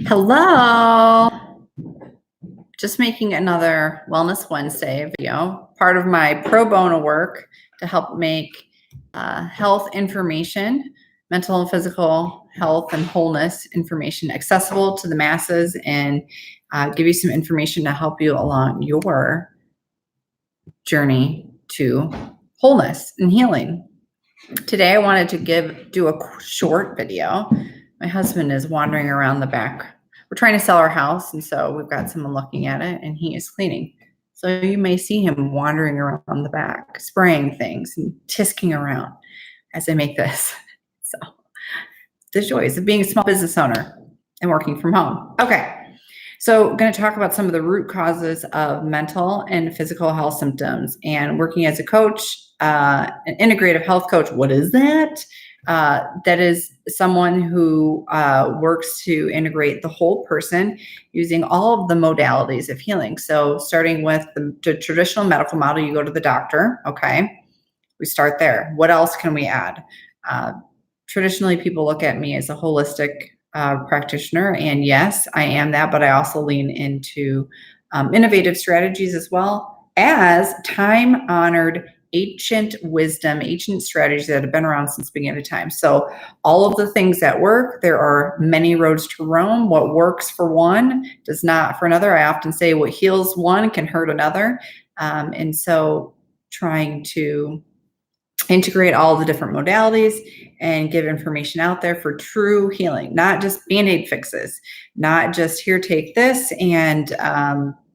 Hello. Just making another Wellness Wednesday video, part of my pro bono work to help make health information, mental and physical health and wholeness information accessible to the masses and give you some information to help you along your journey to wholeness and healing. Today I wanted to do a short video. My husband is wandering around the back. We're trying to sell our house, and so we've got someone looking at it, and he is cleaning. So you may see him wandering around the back, spraying things and tisking around as I make this. So the joys of being a small business owner and working from home. Okay. So I'm going to talk about some of the root causes of mental and physical health symptoms and working as a coach, an integrative health coach. What is that? That is someone who works to integrate the whole person using all of the modalities of healing. So starting with the traditional medical model, you go to the doctor. Okay. We start there. What else can we add? Traditionally, people look at me as a holistic practitioner, and yes, I am that, but I also lean into innovative strategies as well as time-honored ancient wisdom, ancient strategies that have been around since the beginning of time. So all of the things that work, there are many roads to Rome. What works for one does not for another. I often say what heals one can hurt another. And so trying to integrate all the different modalities and give information out there for true healing, not just Band-Aid fixes, not just here, take this and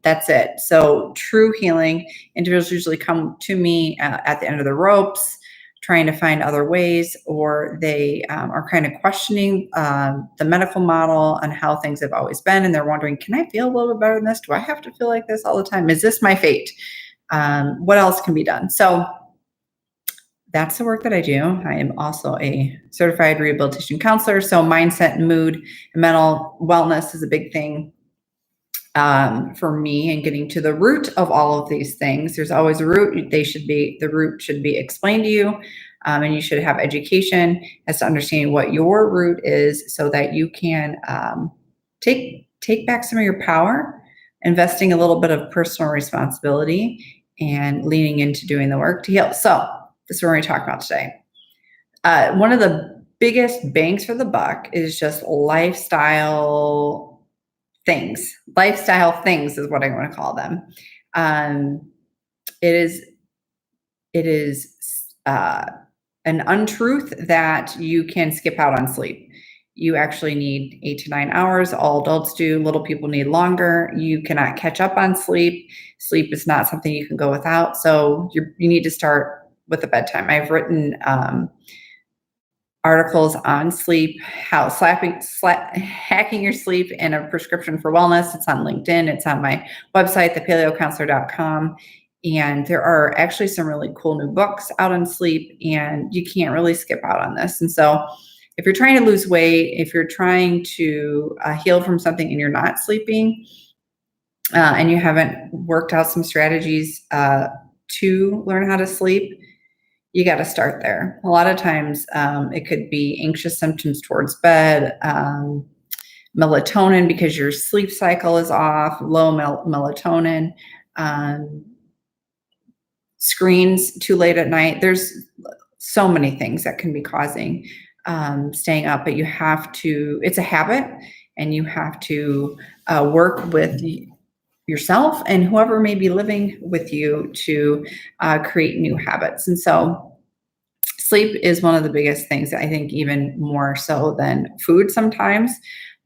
that's it. So true healing, individuals usually come to me at the end of the ropes, trying to find other ways, or they are kind of questioning the medical model and how things have always been. And they're wondering, can I feel a little bit better than this? Do I have to feel like this all the time? Is this my fate? What else can be done? So that's the work that I do. I am also a certified rehabilitation counselor. So mindset and mood and mental wellness is a big thing for me, and getting to the root of all of these things. There's always a root. The root should be explained to you, and you should have education as to understanding what your root is, so that you can take back some of your power, investing a little bit of personal responsibility, and leaning into doing the work to heal. So this is what we're going to talk about today. One of the biggest bangs for the buck is just lifestyle things. Lifestyle things is what I want to call them. It is an untruth that you can skip out on sleep. You actually need 8 to 9 hours. All adults do. Little people need longer. You cannot catch up on sleep. Sleep is not something you can go without. So you need to start with a bedtime. I've written articles on sleep, how hacking your sleep, and a prescription for wellness. It's on LinkedIn. It's on my website, thepaleocounselor.com. And there are actually some really cool new books out on sleep, and you can't really skip out on this. And so if you're trying to lose weight, if you're trying to heal from something and you're not sleeping, and you haven't worked out some strategies to learn how to sleep, you got to start there. A lot of times it could be anxious symptoms towards bed, melatonin because your sleep cycle is off, low melatonin, screens too late at night. There's so many things that can be causing staying up, but you have to, it's a habit, and you have to work with yourself and whoever may be living with you to create new habits. And so sleep is one of the biggest things, I think, even more so than food sometimes.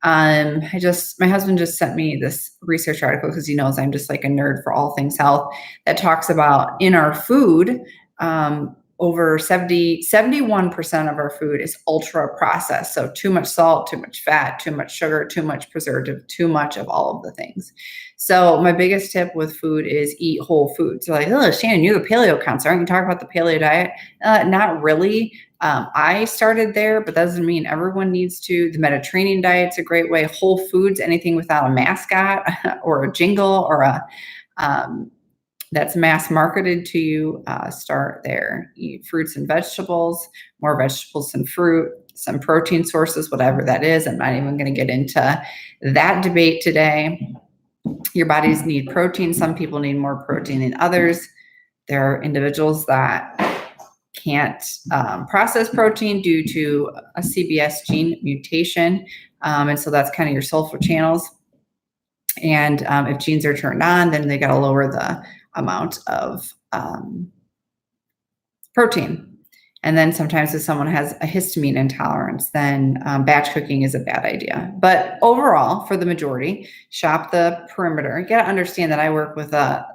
My husband just sent me this research article because he knows I'm just like a nerd for all things health, that talks about in our food, over 71% of our food is ultra processed. So too much salt, too much fat, too much sugar, too much preservative, too much of all of the things. So my biggest tip with food is eat whole foods. So like, oh, Shannon, you're the paleo counselor. Aren't you talking about the paleo diet? Not really. I started there, but that doesn't mean everyone needs to. The Mediterranean diet's a great way. Whole foods, anything without a mascot or a jingle or that's mass marketed to you, start there. Eat fruits and vegetables, more vegetables than fruit. some protein sources, whatever that is. I'm not even going to get into that debate today. Your bodies need protein. Some people need more protein than others. There are individuals that can't process protein due to a CBS gene mutation. And so that's kind of your sulfur channels. And if genes are turned on, then they got to lower the amount of protein. And then sometimes if someone has a histamine intolerance, then batch cooking is a bad idea. But overall, for the majority, shop the perimeter. You got to understand that I work with a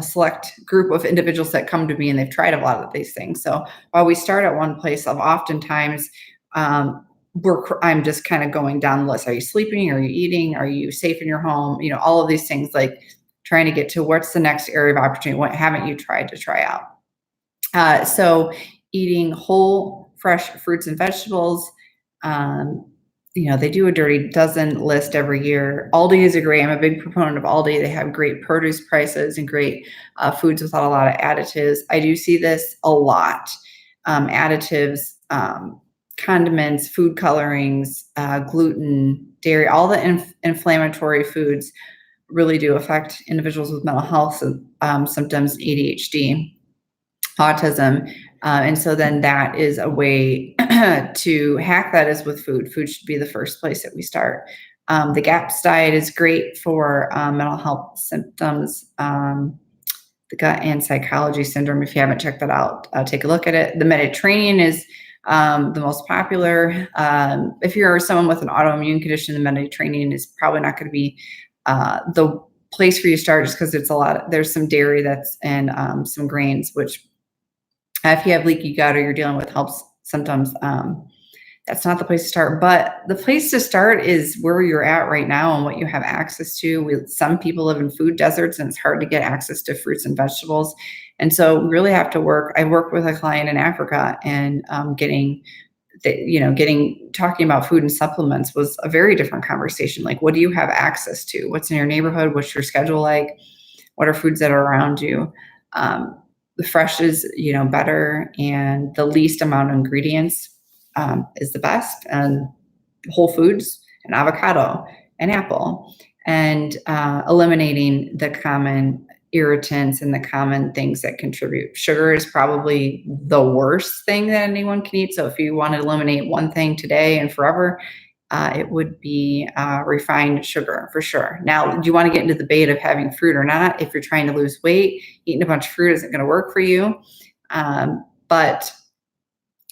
select group of individuals that come to me and they've tried a lot of these things. So while we start at one place, oftentimes I'm just kind of going down the list. Are you sleeping? Are you eating? Are you safe in your home? You know, all of these things, like trying to get to what's the next area of opportunity. What haven't you tried to try out? So eating whole, fresh fruits and vegetables. They do a dirty dozen list every year. Aldi is I'm a big proponent of Aldi. They have great produce prices and great foods without a lot of additives. I do see this a lot. Additives, condiments, food colorings, gluten, dairy, all the inflammatory foods really do affect individuals with mental health symptoms, ADHD, autism. And so then that is a way to hack that is with food. Food should be the first place that we start. The GAPS diet is great for mental health symptoms, the gut and psychology syndrome. If you haven't checked that out, take a look at it. The Mediterranean is the most popular. If you're someone with an autoimmune condition, the Mediterranean is probably not going to be the place for you to start, just because there's some dairy and some grains, which if you have leaky gut or you're dealing with health symptoms, that's not the place to start. But the place to start is where you're at right now and what you have access to. Some people live in food deserts and it's hard to get access to fruits and vegetables. And so we really have to work. I work with a client in Africa, and talking about food and supplements was a very different conversation. Like, what do you have access to? What's in your neighborhood? What's your schedule like? What are foods that are around you? The fresh is, better, and the least amount of ingredients is the best. And whole foods, and avocado, and apple, and eliminating the common irritants and the common things that contribute. Sugar is probably the worst thing that anyone can eat. So if you want to eliminate one thing today and forever, it would be refined sugar for sure. Now, do you want to get into the debate of having fruit or not? If you're trying to lose weight, eating a bunch of fruit isn't going to work for you. But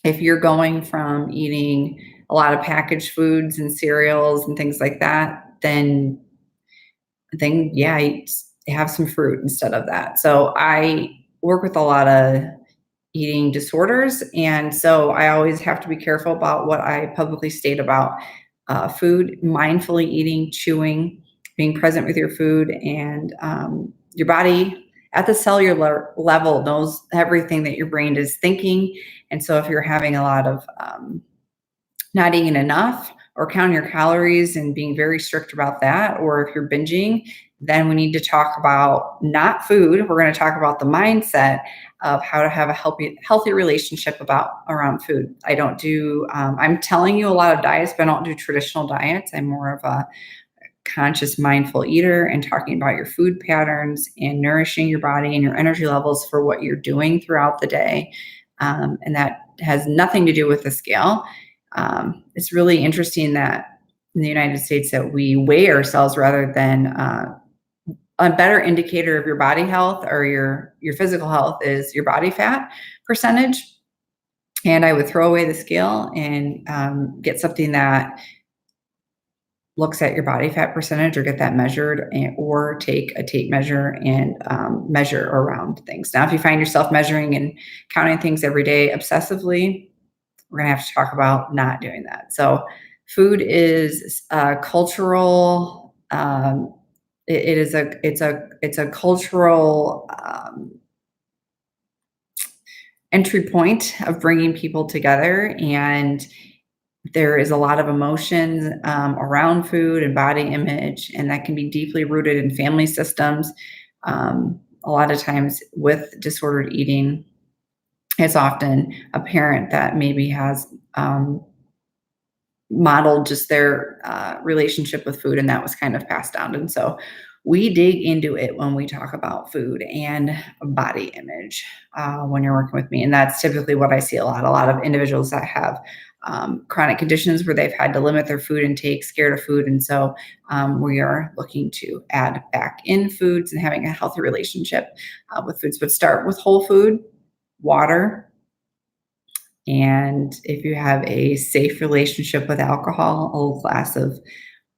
if you're going from eating a lot of packaged foods and cereals and things like that, then yeah, have some fruit instead of that. So I work with a lot of eating disorders, and so I always have to be careful about what I publicly state about food, mindfully eating, chewing, being present with your food, and your body at the cellular level knows everything that your brain is thinking. And so if you're having a lot of not eating enough or counting your calories and being very strict about that, or if you're binging, then we need to talk about not food. We're going to talk about the mindset of how to have a healthy relationship around food. I don't do, I'm telling you a lot of diets, but I don't do traditional diets. I'm more of a conscious, mindful eater, and talking about your food patterns and nourishing your body and your energy levels for what you're doing throughout the day. And that has nothing to do with the scale. It's really interesting that in the United States that we weigh ourselves rather than a better indicator of your body health or your physical health is your body fat percentage. And I would throw away the scale and get something that looks at your body fat percentage, or get that measured, or take a tape measure and measure around things. Now, if you find yourself measuring and counting things every day obsessively, we're going to have to talk about not doing that. So food is cultural. It's a cultural entry point of bringing people together, and there is a lot of emotions around food and body image, and that can be deeply rooted in family systems. A lot of times with disordered eating, it's often a parent that maybe has modeled just their relationship with food, and that was kind of passed down. And so we dig into it when we talk about food and body image when you're working with me. And that's typically what I see a lot of individuals that have chronic conditions where they've had to limit their food intake, scared of food. And so we are looking to add back in foods and having a healthy relationship with foods, but start with whole food, water. And if you have a safe relationship with alcohol, a little glass of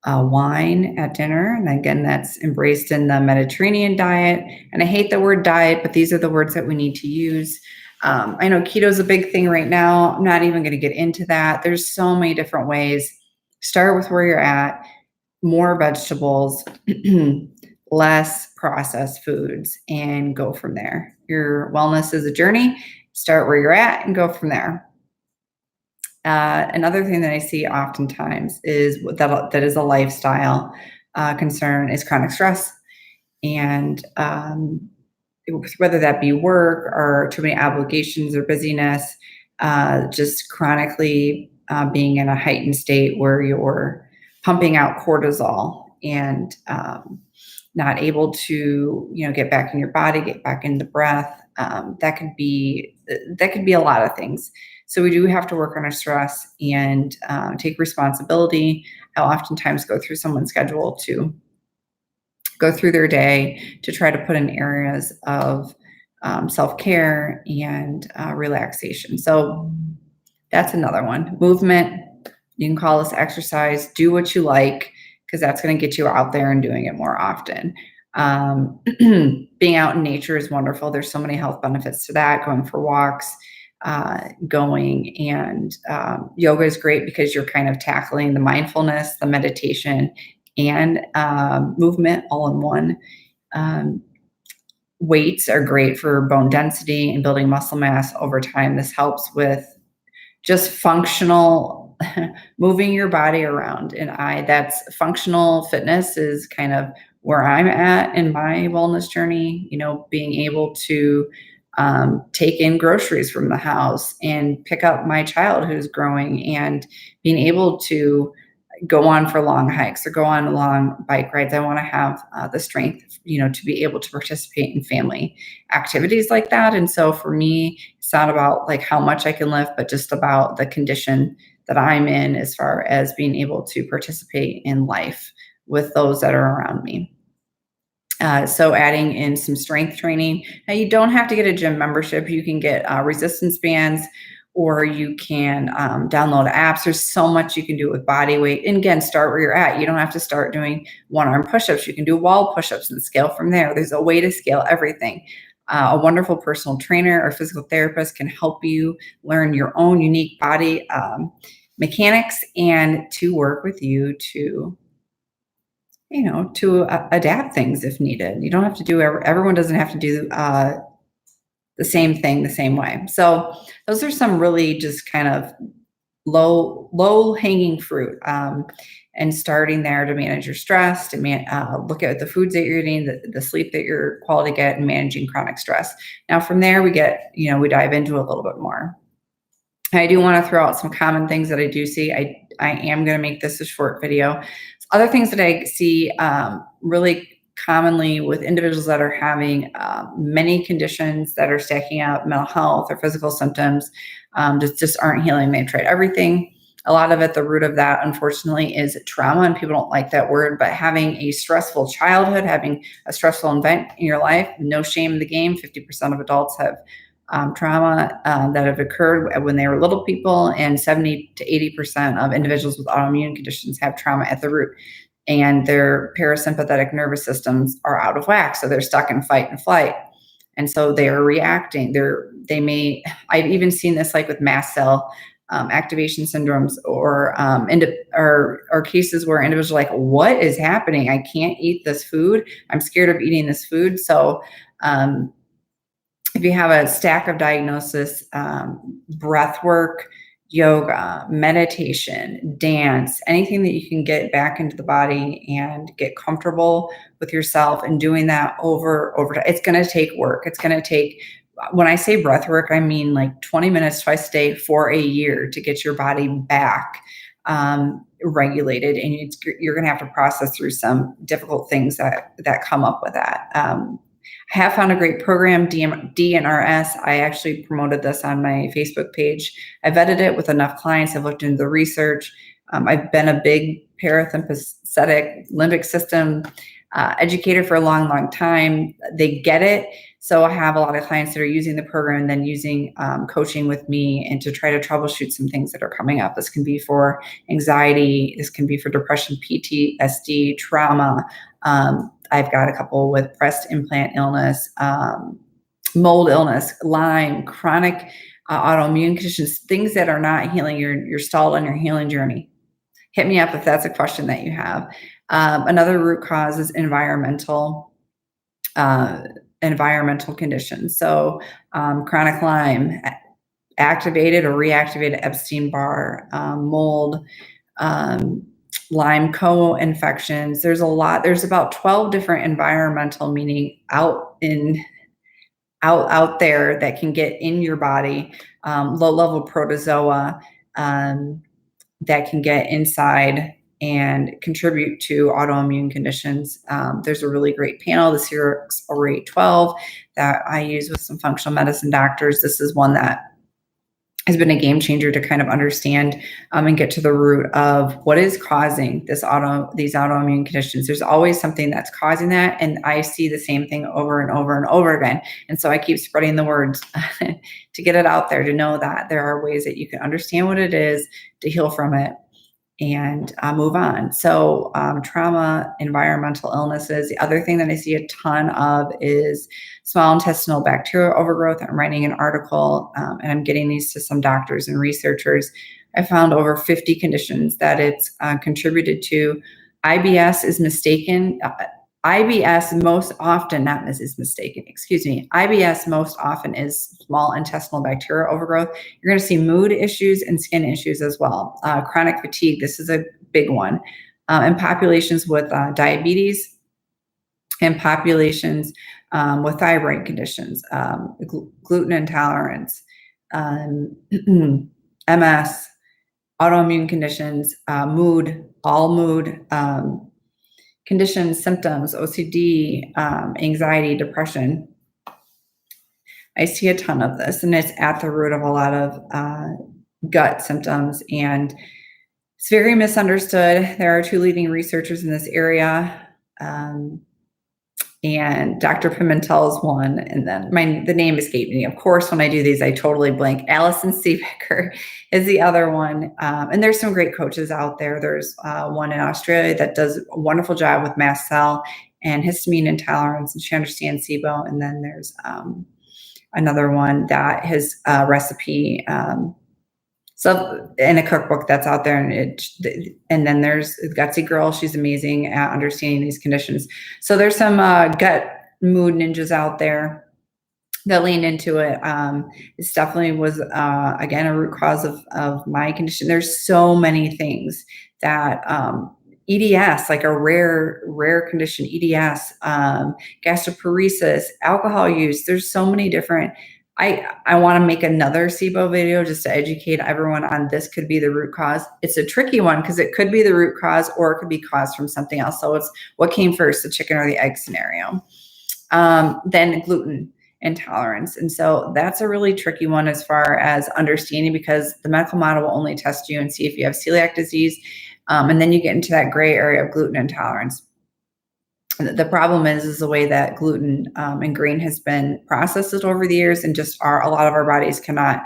wine at dinner. And again, that's embraced in the Mediterranean diet. And I hate the word diet, but these are the words that we need to use. I know keto is a big thing right now. I'm not even going to get into that. There's so many different ways. Start with where you're at, more vegetables, less processed foods, and go from there. Your wellness is a journey. Start where you're at and go from there. Another thing that I see oftentimes is that is a lifestyle concern is chronic stress. And whether that be work or too many obligations or busyness, just chronically being in a heightened state where you're pumping out cortisol and not able to, get back in your body, get back in the breath. That could be a lot of things. So we do have to work on our stress and take responsibility. I'll oftentimes go through someone's schedule to go through their day to try to put in areas of self-care and relaxation. So that's another one. Movement, you can call this exercise. Do what you like, because that's going to get you out there and doing it more often. Being out in nature is wonderful. There's so many health benefits to that. Going for walks, yoga is great because you're kind of tackling the mindfulness, the meditation, and movement all in one. Weights are great for bone density and building muscle mass over time. This helps with just functional moving your body around. And that's functional fitness is kind of where I'm at in my wellness journey, being able to take in groceries from the house and pick up my child who's growing, and being able to go on for long hikes or go on long bike rides. I want to have the strength, to be able to participate in family activities like that. And so for me, it's not about like how much I can lift, but just about the condition that I'm in as far as being able to participate in life with those that are around me. So adding in some strength training. Now, you don't have to get a gym membership. You can get resistance bands, or you can download apps. There's so much you can do with body weight. And again, start where you're at. You don't have to start doing one-arm push-ups. You can do wall push-ups and scale from there. There's a way to scale everything. A wonderful personal trainer or physical therapist can help you learn your own unique body mechanics and to work with you to adapt things if needed. You don't have to do, everyone doesn't have to do the same thing the same way. So those are some really just kind of low hanging fruit, and starting there to manage your stress, to look at the foods that you're eating, the sleep that you're quality get, and managing chronic stress. Now from there we dive into a little bit more. I do want to throw out some common things that I do see. I am going to make this a short video. Other things that I see really commonly with individuals that are having many conditions that are stacking up, mental health or physical symptoms, just aren't healing. They've tried everything. A lot of it, the root of that, unfortunately, is trauma, and people don't like that word, but having a stressful childhood, having a stressful event in your life, no shame in the game. 50% of adults have trauma that have occurred when they were little people, and 70 to 80% of individuals with autoimmune conditions have trauma at the root, and their parasympathetic nervous systems are out of whack. So they're stuck in fight and flight. And so they are reacting. I've even seen this like with mast cell activation syndromes, or cases where individuals are like, what is happening? I can't eat this food. I'm scared of eating this food. So, if you have a stack of diagnosis, breath work, yoga, meditation, dance, anything that you can get back into the body and get comfortable with yourself and doing that over time. It's going to take work. It's going to take, when I say breath work, I mean like 20 minutes twice a day for a year to get your body back regulated, and you're going to have to process through some difficult things that come up with that. I have found a great program, DNRS. I actually promoted this on my Facebook page. I vetted it with enough clients. I've looked into the research. I've been a big parasympathetic limbic system educator for a long, long time. They get it. So I have a lot of clients that are using the program and then using coaching with me and to try to troubleshoot some things that are coming up. This can be for anxiety. This can be for depression, PTSD, trauma. I've got a couple with breast implant illness, mold illness, Lyme, chronic autoimmune conditions, things that are not healing. You're stalled on your healing journey. Hit me up if that's a question that you have. Another root cause is environmental conditions. So chronic Lyme, activated or reactivated Epstein-Barr, mold, Lyme co-infections. There's about 12 different environmental, meaning out there that can get in your body, low-level protozoa that can get inside and contribute to autoimmune conditions. There's a really great panel, the Series 0812, that I use with some functional medicine doctors. This is one that has been a game changer to kind of understand and get to the root of what is causing these autoimmune conditions. There's always something that's causing that, and I see the same thing over and over and over again. And so I keep spreading the word to get it out there, to know that there are ways that you can understand what it is, to heal from it, and move on. So trauma, environmental illnesses. The other thing that I see a ton of is small intestinal bacterial overgrowth. I'm writing an article and I'm getting these to some doctors and researchers. I found over 50 conditions that it's contributed to. IBS is mistaken. IBS most often, not is mistaken, excuse me. IBS most often is small intestinal bacterial overgrowth. You're going to see mood issues and skin issues as well. Chronic fatigue, this is a big one. In populations with diabetes and populations with thyroid conditions, gluten intolerance, MS, autoimmune conditions, mood, all mood, conditions, symptoms, OCD, anxiety, depression. I see a ton of this, and it's at the root of a lot of gut symptoms, and it's very misunderstood. There are two leading researchers in this area, and Dr. Pimentel is one, and then the name escaped me. Of course, when I do these, I totally blank. Allison Seebecker is the other one. And there's some great coaches out there. There's one in Australia that does a wonderful job with mast cell and histamine intolerance, and she understands SIBO. And then there's another one that his recipe, so in a cookbook that's out there, and then there's Gutsy Girl. She's amazing at understanding these conditions. So there's some gut mood ninjas out there that leaned into it. This definitely was, again, a root cause of my condition. There's so many things that EDS, like a rare condition, EDS, gastroparesis, alcohol use. There's so many different. I want to make another SIBO video just to educate everyone on this could be the root cause. It's a tricky one because it could be the root cause or it could be caused from something else. So it's what came first, the chicken or the egg scenario. Then gluten intolerance. And so that's a really tricky one as far as understanding, because the medical model will only test you and see if you have celiac disease. And then you get into that gray area of gluten intolerance. The problem is the way that gluten and grain has been processed over the years, and just a lot of our bodies cannot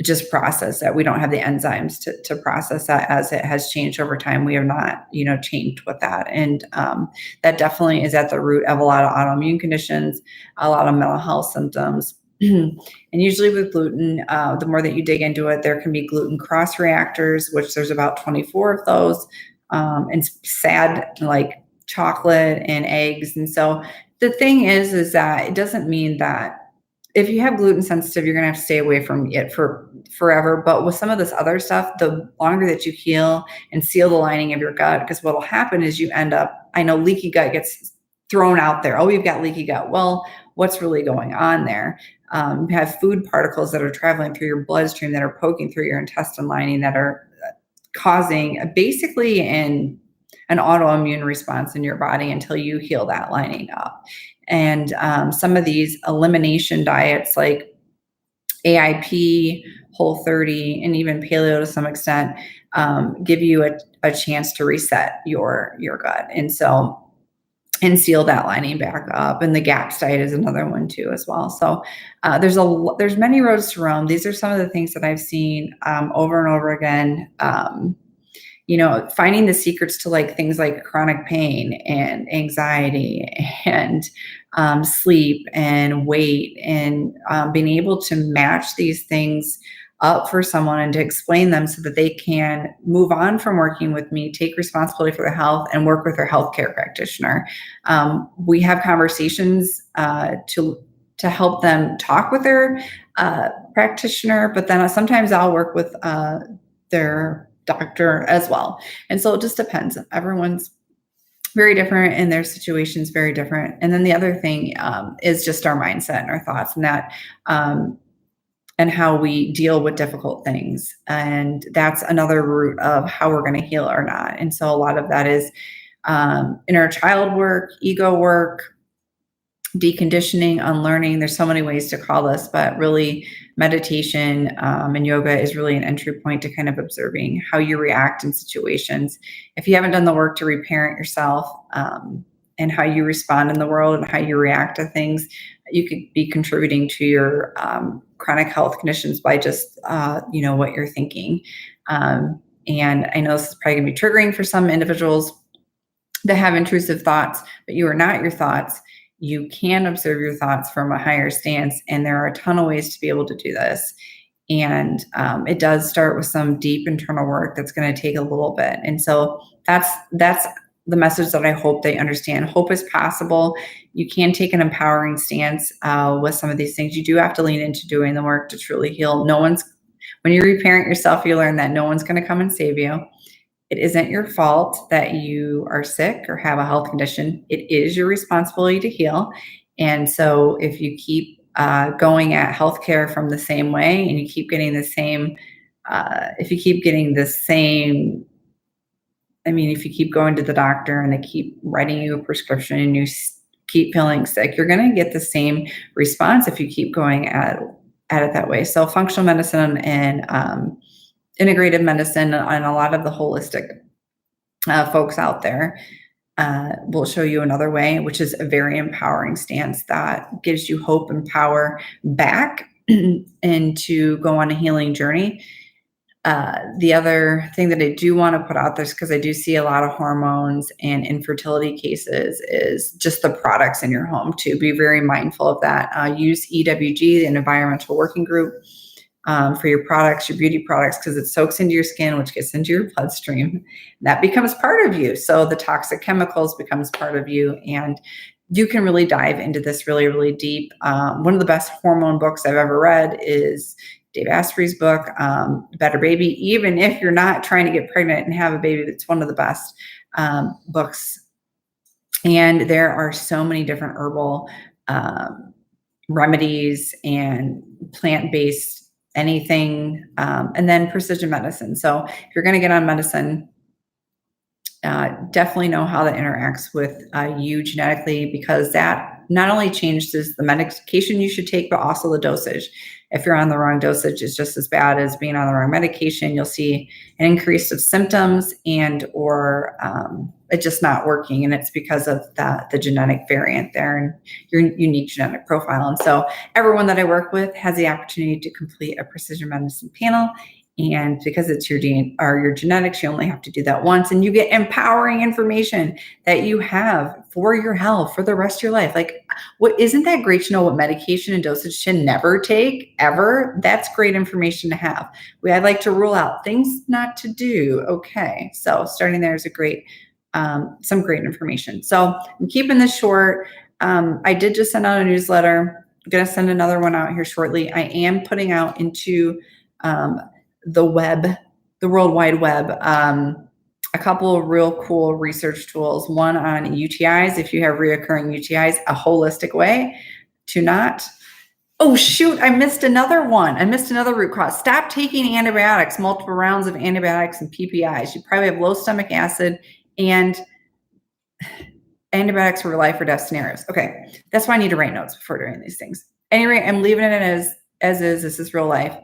just process that. We don't have the enzymes to process that. As it has changed over time, we have not, changed with that. And that definitely is at the root of a lot of autoimmune conditions, a lot of mental health symptoms. And usually with gluten, the more that you dig into it, there can be gluten cross reactors, which there's about 24 of those, and sad, like chocolate and eggs. And so the thing is that it doesn't mean that if you have gluten sensitive, you're going to have to stay away from it for forever. But with some of this other stuff, the longer that you heal and seal the lining of your gut, because what will happen is you end up, I know leaky gut gets thrown out there. Oh, you've got leaky gut. Well, what's really going on there? You have food particles that are traveling through your bloodstream that are poking through your intestine lining that are causing basically an autoimmune response in your body until you heal that lining up. And some of these elimination diets like AIP, Whole30, and even paleo to some extent give you a chance to reset your gut. And so, and seal that lining back up. And the GAPS diet is another one too, as well. So there's many roads to Rome. These are some of the things that I've seen over and over again. Finding the secrets to like things like chronic pain and anxiety and sleep and weight, and being able to match these things up for someone and to explain them so that they can move on from working with me, take responsibility for their health, and work with their healthcare practitioner. We have conversations to help them talk with their practitioner, but then sometimes I'll work with their doctor as well. And so it just depends. Everyone's very different and their situation's very different. And then the other thing is just our mindset and our thoughts, and that and how we deal with difficult things. And that's another root of how we're going to heal or not. And so a lot of that is inner child work, ego work, deconditioning, unlearning. There's so many ways to call this, but really meditation and yoga is really an entry point to kind of observing how you react in situations. If you haven't done the work to reparent yourself and how you respond in the world and how you react to things, you could be contributing to your chronic health conditions by just, what you're thinking. And I know this is probably gonna be triggering for some individuals that have intrusive thoughts, but you are not your thoughts. You can observe your thoughts from a higher stance, and there are a ton of ways to be able to do this. And it does start with some deep internal work that's going to take a little bit. And so that's the message that I hope they understand. Hope is possible. You can take an empowering stance with some of these things. You do have to lean into doing the work to truly heal. When you reparent yourself, you learn that no one's going to come and save you. It isn't your fault that you are sick or have a health condition. It is your responsibility to heal. And so if you keep going at healthcare from the same way, and you keep getting if you keep going to the doctor and they keep writing you a prescription and you keep feeling sick, you're going to get the same response if you keep going at it that way. So functional medicine and integrative medicine and a lot of the holistic folks out there will show you another way, which is a very empowering stance that gives you hope and power back and to go on a healing journey. The other thing that I do want to put out there, because I do see a lot of hormones and infertility cases, is just the products in your home too. Be very mindful of that. Use EWG, the Environmental Working Group, for your products, your beauty products, because it soaks into your skin, which gets into your bloodstream. That becomes part of you. So the toxic chemicals becomes part of you, and you can really dive into this really, really deep. One of the best hormone books I've ever read is Dave Asprey's book, Better Baby. Even if you're not trying to get pregnant and have a baby, that's one of the best books. And there are so many different herbal remedies and plant-based anything, and then precision medicine. So if you're going to get on medicine, definitely know how that interacts with you genetically, because that not only changes the medication you should take, but also the dosage. If you're on the wrong dosage, it's just as bad as being on the wrong medication. You'll see an increase of symptoms or it just not working. And it's because of the genetic variant there and your unique genetic profile. And so everyone that I work with has the opportunity to complete a precision medicine panel. And because it's your genetics, you only have to do that once, and you get empowering information that you have for your health for the rest of your life. Like, isn't that great to know what medication and dosage to never take ever? That's great information to have. I'd like to rule out things not to do. Okay, so starting there is some great information. So I'm keeping this short. I did just send out a newsletter. I'm going to send another one out here shortly. I am putting out into the World Wide Web, a couple of real cool research tools, one on UTIs, if you have reoccurring UTIs, a holistic way to not Oh, shoot, I missed another one. I missed another root cause. Stop taking antibiotics, multiple rounds of antibiotics and PPIs. You probably have low stomach acid and antibiotics for life or death scenarios. Okay, that's why I need to write notes before doing these things. Anyway, I'm leaving it as is. This is real life.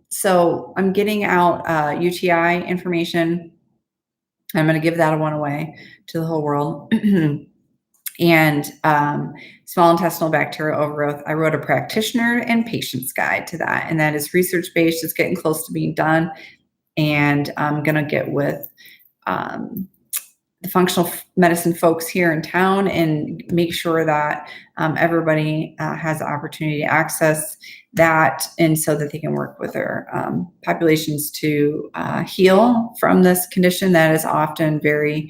So I'm getting out UTI information. I'm going to give that one away to the whole world. And small intestinal bacterial overgrowth. I wrote a practitioner and patient's guide to that, and that is research-based. It's getting close to being done, and I'm going to get with the functional medicine folks here in town and make sure that everybody has the opportunity to access that, and so that they can work with their populations to heal from this condition that is often very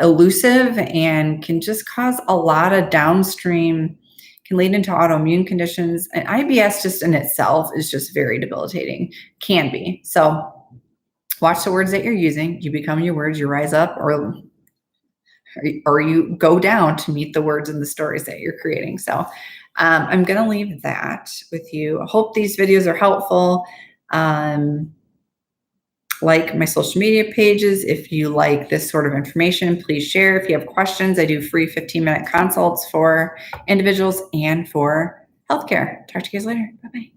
elusive and can just cause a lot of downstream, can lead into autoimmune conditions. And IBS just in itself is just very debilitating, can be. So watch the words that you're using. You become your words, you rise up or you go down to meet the words and the stories that you're creating. So I'm going to leave that with you. I hope these videos are helpful. Like my social media pages. If you like this sort of information, please share. If you have questions, I do free 15-minute consults for individuals and for healthcare. Talk to you guys later. Bye-bye.